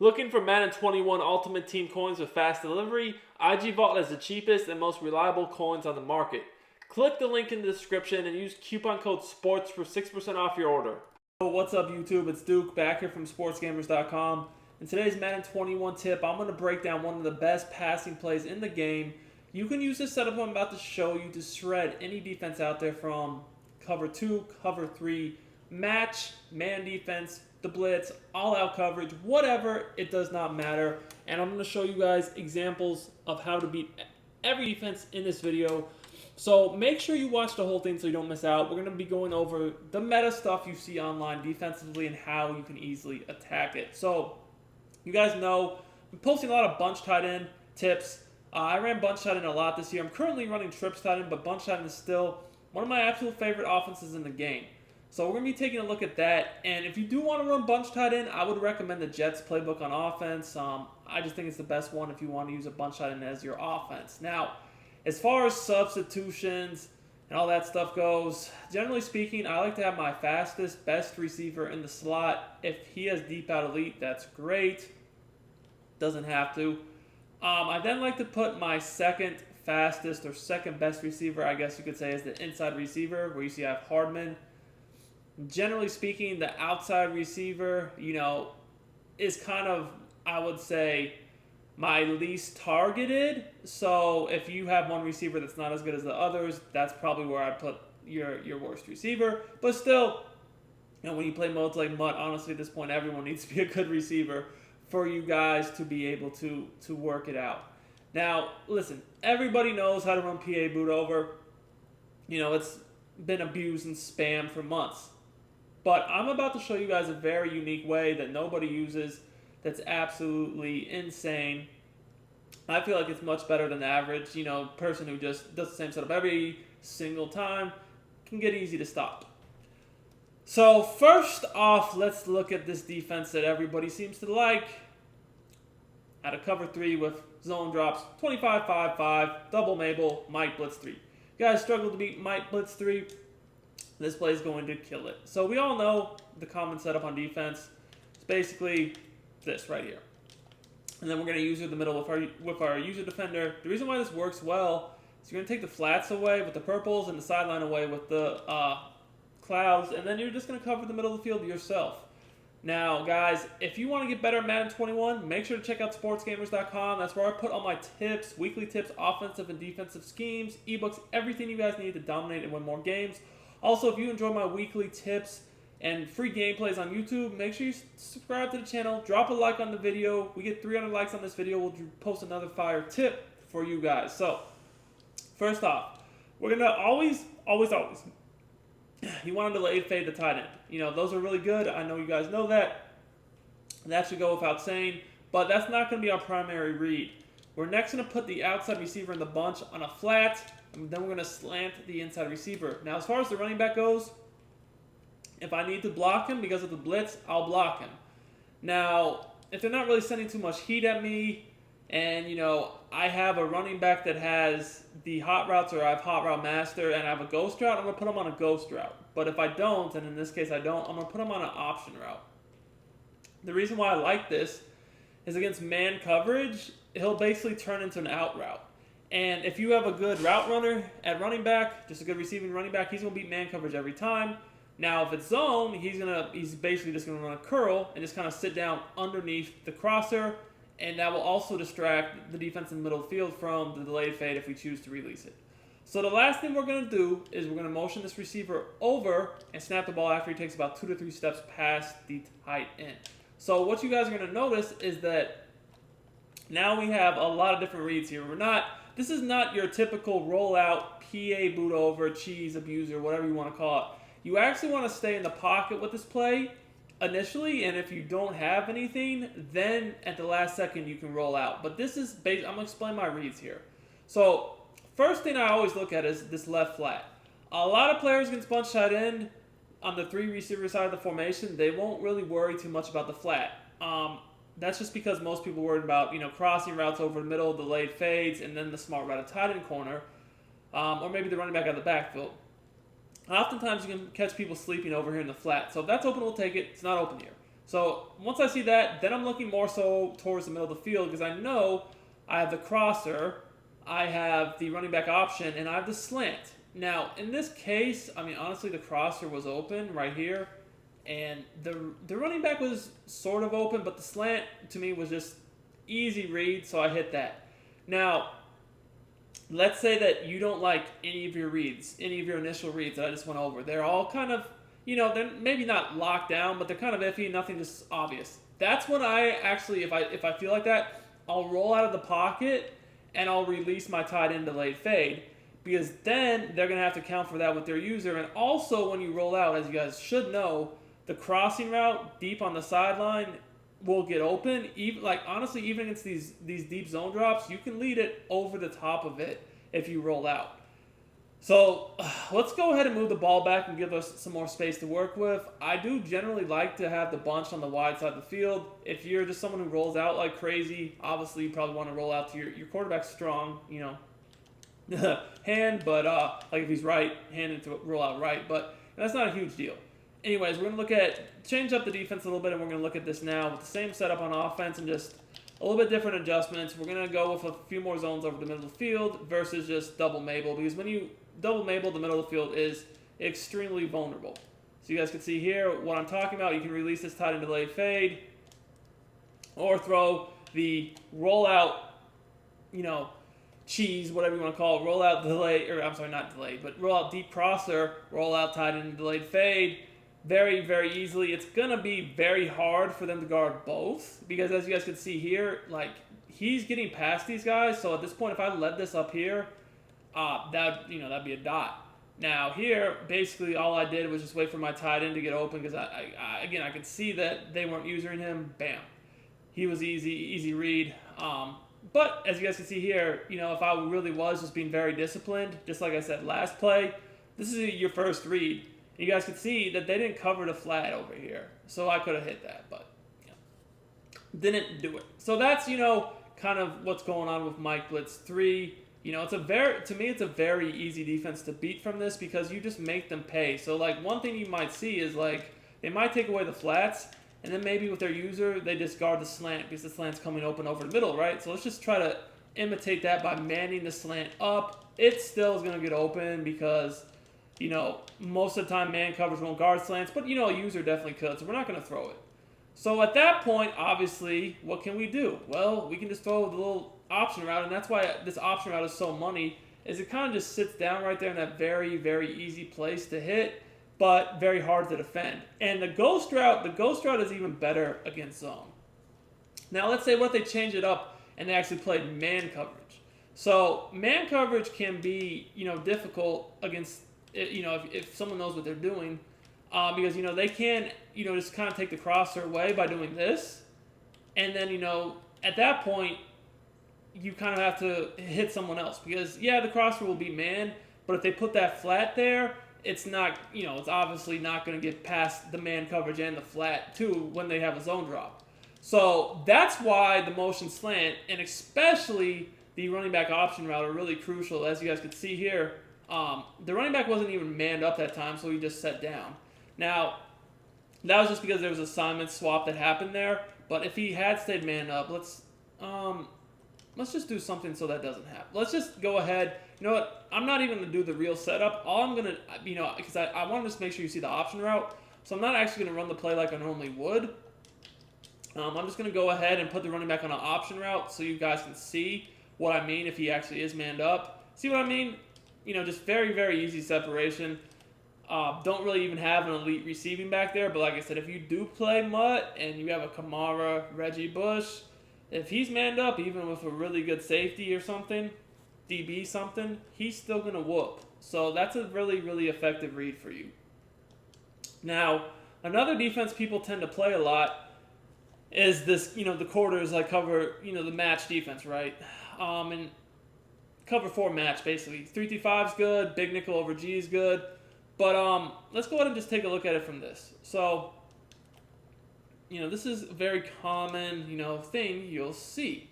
Looking for Madden 21 Ultimate Team coins with fast delivery? IG Vault has the cheapest and most reliable coins on the market. Click the link in the description and use coupon code SPORTS for 6% off your order. What's up YouTube? It's Duke back here from sportsgamers.com. In today's Madden 21 tip, I'm going to break down one of the best passing plays in the game. You can use this setup I'm about to show you to shred any defense out there, from cover 2, cover 3, match, man defense, the blitz, all-out coverage, whatever, it does not matter. And I'm going to show you guys examples of how to beat every defense in this video. So make sure you watch the whole thing so you don't miss out. We're going to be going over the meta stuff you see online defensively and how you can easily attack it. So you guys know I'm posting a lot of bunch tight end tips. I ran bunch tight end a lot this year. I'm currently running trips tight end, but bunch tight end is still one of my absolute favorite offenses in the game. So we're going to be taking a look at that. And if you do want to run bunch tight end, I would recommend the Jets playbook on offense. I just think it's the best one if you want to use a bunch tight end as your offense. Now, as far as substitutions and all that stuff goes, generally speaking, I like to have my fastest, best receiver in the slot. If he has deep out elite, that's great. Doesn't have to. I then like to put my second fastest or second best receiver, I guess you could say, as the inside receiver, where you see I have Hardman. Generally speaking, the outside receiver, is kind of, I would say, my least targeted. So if you have one receiver that's not as good as the others, that's probably where I'd put your worst receiver. But still, when you play modes like MUT, honestly, at this point, everyone needs to be a good receiver for you guys to be able to work it out. Now, listen, everybody knows how to run PA boot over. It's been abused and spammed for months. But I'm about to show you guys a very unique way that nobody uses that's absolutely insane. I feel like it's much better than the average, person who just does the same setup every single time. Can get easy to stop. So first off, let's look at this defense that everybody seems to like. At a cover 3 with zone drops, 25-5-5, double Mabel, Mike Blitz 3. You guys struggle to beat Mike Blitz 3. This play is going to kill it. So we all know the common setup on defense. It's basically this right here. And then we're going to use it in the middle with our user defender. The reason why this works well is you're going to take the flats away with the purples and the sideline away with the clouds. And then you're just going to cover the middle of the field yourself. Now, guys, if you want to get better at Madden 21, make sure to check out sportsgamers.com. That's where I put all my tips, weekly tips, offensive and defensive schemes, ebooks, everything you guys need to dominate and win more games. Also, if you enjoy my weekly tips and free gameplays on YouTube, make sure you subscribe to the channel, drop a like on the video. We get 300 likes on this video, we'll post another fire tip for you guys. So, first off, we're going to always, you want to delayed fade the tight end. Those are really good. I know you guys know that. That should go without saying, but that's not going to be our primary read. We're next going to put the outside receiver in the bunch on a flat, and then we're going to slant the inside receiver. Now, as far as the running back goes, if I need to block him because of the blitz, I'll block him. Now, if they're not really sending too much heat at me, and, I have a running back that has the hot routes, or I have hot route master, and I have a ghost route, I'm going to put him on a ghost route. But if I don't, and in this case I don't, I'm going to put him on an option route. The reason why I like this is against man coverage, he'll basically turn into an out route. And if you have a good route runner at running back, just a good receiving running back, he's going to beat man coverage every time. Now, if it's zone, he's basically just going to run a curl and just kind of sit down underneath the crosser, and that will also distract the defense in the middle of the field from the delayed fade if we choose to release it. So the last thing we're going to do is we're going to motion this receiver over and snap the ball after he takes about 2 to 3 steps past the tight end. So what you guys are going to notice is that now we have a lot of different reads here. This is not your typical rollout, PA boot over, cheese abuser, whatever you want to call it. You actually want to stay in the pocket with this play initially, and if you don't have anything, then at the last second you can roll out. But this is I'm going to explain my reads here. So first thing I always look at is this left flat. A lot of players against bunch tight end on the 3 receiver side of the formation, they won't really worry too much about the flat. That's just because most people worried about, crossing routes over the middle, delayed fades, and then the smart route at tight end corner, or maybe the running back out of the backfield. Oftentimes you can catch people sleeping over here in the flat. So if that's open, we'll take it. It's not open here. So once I see that, then I'm looking more so towards the middle of the field because I know I have the crosser, I have the running back option, and I have the slant. Now, in this case, I mean, honestly, the crosser was open right here, and the running back was sort of open, but the slant to me was just easy read, so I hit that. Now, let's say that you don't like any of your reads, any of your initial reads that I just went over. They're all kind of, they're maybe not locked down, but they're kind of iffy, nothing just obvious. That's when I actually, if I feel like that, I'll roll out of the pocket and I'll release my tight end delayed fade, because then they're going to have to account for that with their user. And also when you roll out, as you guys should know, the crossing route deep on the sideline will get open. Even honestly, even against these deep zone drops, you can lead it over the top of it if you roll out. So let's go ahead and move the ball back and give us some more space to work with. I do generally like to have the bunch on the wide side of the field. If you're just someone who rolls out like crazy, obviously you probably want to roll out to your quarterback's strong, hand, but like if he's right-handed to roll out right, but that's not a huge deal. Anyways, we're going to change up the defense a little bit, and we're going to look at this now with the same setup on offense and just a little bit different adjustments. We're going to go with a few more zones over the middle of the field versus just double Mabel, because when you double Mabel, the middle of the field is extremely vulnerable. So you guys can see here what I'm talking about. You can release this tight end delayed fade or throw the rollout, cheese, whatever you want to call it, rollout delay, or I'm sorry, not delayed, but rollout deep crosser, rollout tight end delayed fade. Very, very easily. It's going to be very hard for them to guard both because, as you guys can see here, he's getting past these guys. So at this point, if I led this up here, that'd be a dot. Now here, basically all I did was just wait for my tight end to get open because I could see that they weren't using him. Bam. He was easy read. But as you guys can see here, if I really was just being very disciplined, just like I said last play, this is your first read. You guys could see that they didn't cover the flat over here. So I could have hit that, but didn't do it. So that's, kind of what's going on with Mike Blitz 3. It's a very easy defense to beat from this because you just make them pay. So one thing you might see is they might take away the flats, and then maybe with their user, they discard the slant because the slant's coming open over the middle, right? So let's just try to imitate that by manning the slant up. It still is going to get open because most of the time man coverage won't guard slants, but a user definitely could, so we're not going to throw it. So at that point, obviously, what can we do? Well, we can just throw the little option route, and that's why this option route is so money, is it kind of just sits down right there in that very, very easy place to hit, but very hard to defend. And the ghost route is even better against zone. Now let's say what they change it up and they actually played man coverage. So man coverage can be, difficult against if someone knows what they're doing, because they can just kind of take the crosser away by doing this, and then at that point you kind of have to hit someone else because the crosser will be man, but if they put that flat there, it's not it's obviously not going to get past the man coverage and the flat too when they have a zone drop. So that's why the motion slant and especially the running back option route are really crucial. As you guys can see here. The running back wasn't even manned up that time, so he just sat down. Now, that was just because there was an assignment swap that happened there. But if he had stayed manned up, let's just do something so that doesn't happen. Let's just go ahead. You know what? I'm not even going to do the real setup. All I'm going to, because I want to just make sure you see the option route. So I'm not actually going to run the play like I normally would. I'm just going to go ahead and put the running back on an option route so you guys can see what I mean if he actually is manned up. See what I mean? Just very, very easy separation. Don't really even have an elite receiving back there. But like I said, if you do play Mutt and you have a Kamara, Reggie Bush, if he's manned up, even with a really good safety or something, DB something, he's still going to whoop. So that's a really, really effective read for you. Now, another defense people tend to play a lot is this, the quarters cover, the match defense, right? And cover 4 match, basically. 3-5 is good. Big nickel over G is good. But let's go ahead and just take a look at it from this. So, this is a very common, thing you'll see.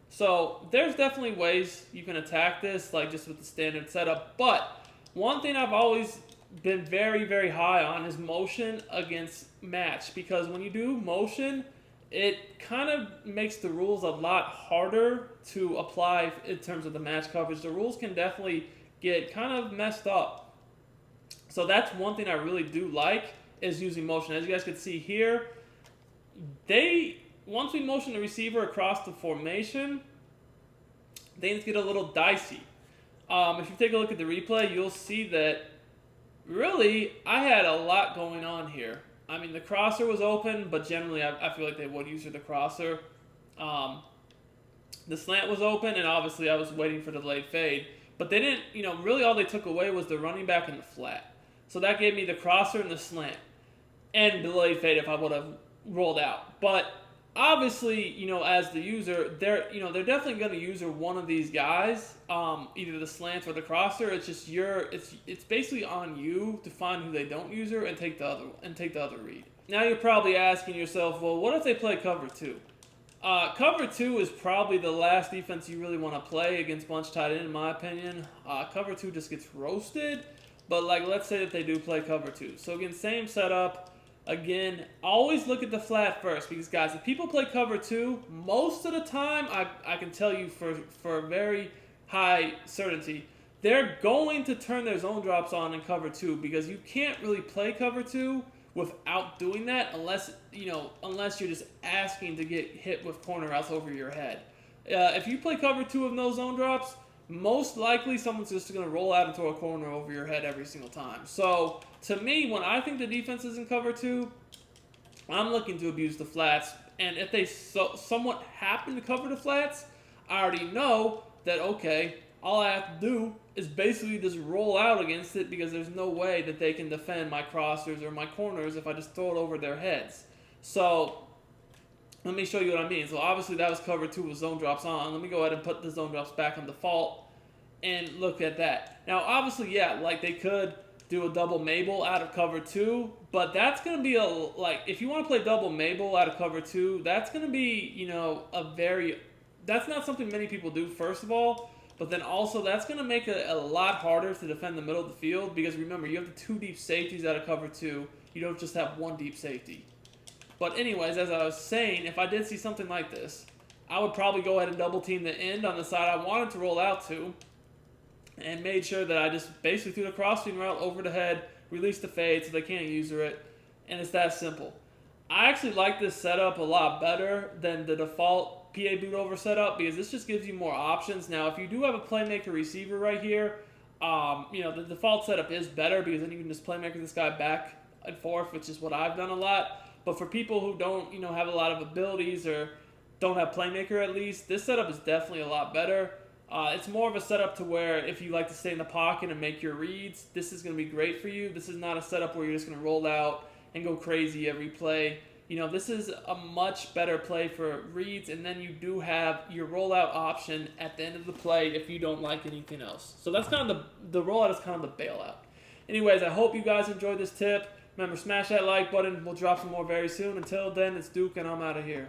So there's definitely ways you can attack this, just with the standard setup. But one thing I've always been very, very high on is motion against match, because when you do motion, it kind of makes the rules a lot harder to apply in terms of the match coverage. The rules can definitely get kind of messed up. So that's one thing I really do like, is using motion. As you guys can see here, once we motion the receiver across the formation, things get a little dicey. If you take a look at the replay, you'll see that really I had a lot going on here. I mean, the crosser was open, but generally I feel like they would use the crosser. The slant was open, and obviously I was waiting for the delayed fade. But they didn't, really all they took away was the running back and the flat. So that gave me the crosser and the slant. And the delayed fade if I would have rolled out. But obviously, as the user, they're definitely going to use one of these guys, either the slant or the crosser. It's just it's basically on you to find who they don't use and take the other read. Now you're probably asking yourself, well, what if they play cover 2? Cover 2 is probably the last defense you really want to play against bunch tight end, in my opinion. Cover 2 just gets roasted. But let's say that they do play cover 2. So again, same setup. Again, always look at the flat first, because guys, if people play cover 2, most of the time, I can tell you for very high certainty, they're going to turn their zone drops on in cover 2, because you can't really play cover 2 without doing that unless you're just asking to get hit with corner routes over your head. If you play cover 2 with no zone drops, most likely someone's just going to roll out into a corner over your head every single time. So, to me, when I think the defense is in cover 2, I'm looking to abuse the flats. And if they somewhat happen to cover the flats, I already know that, okay, all I have to do is basically just roll out against it, because there's no way that they can defend my crossers or my corners if I just throw it over their heads. So, let me show you what I mean. So obviously that was cover 2 with zone drops on. Let me go ahead and put the zone drops back on default and look at that. Now obviously, yeah, they could do a double Mabel out of cover 2, but that's going to be if you want to play double Mabel out of cover 2, that's going to be, that's not something many people do, first of all, but then also that's going to make it a lot harder to defend the middle of the field, because remember, you have the 2 deep safeties out of cover 2. You don't just have 1 deep safety. But anyways, as I was saying, if I did see something like this, I would probably go ahead and double team the end on the side I wanted to roll out to, and made sure that I just basically threw the crossing route over the head, released the fade so they can't user it, and it's that simple. I actually like this setup a lot better than the default PA boot over setup, because this just gives you more options. Now, if you do have a playmaker receiver right here, the default setup is better, because then you can just playmaker this guy back and forth, which is what I've done a lot. But for people who don't, have a lot of abilities or don't have playmaker at least, this setup is definitely a lot better. It's more of a setup to where if you like to stay in the pocket and make your reads, this is going to be great for you. This is not a setup where you're just going to roll out and go crazy every play. This is a much better play for reads, and then you do have your rollout option at the end of the play if you don't like anything else. So that's kind of the rollout is kind of the bailout. Anyways, I hope you guys enjoyed this tip. Remember, smash that like button. We'll drop some more very soon. Until then, it's Duke, and I'm out of here.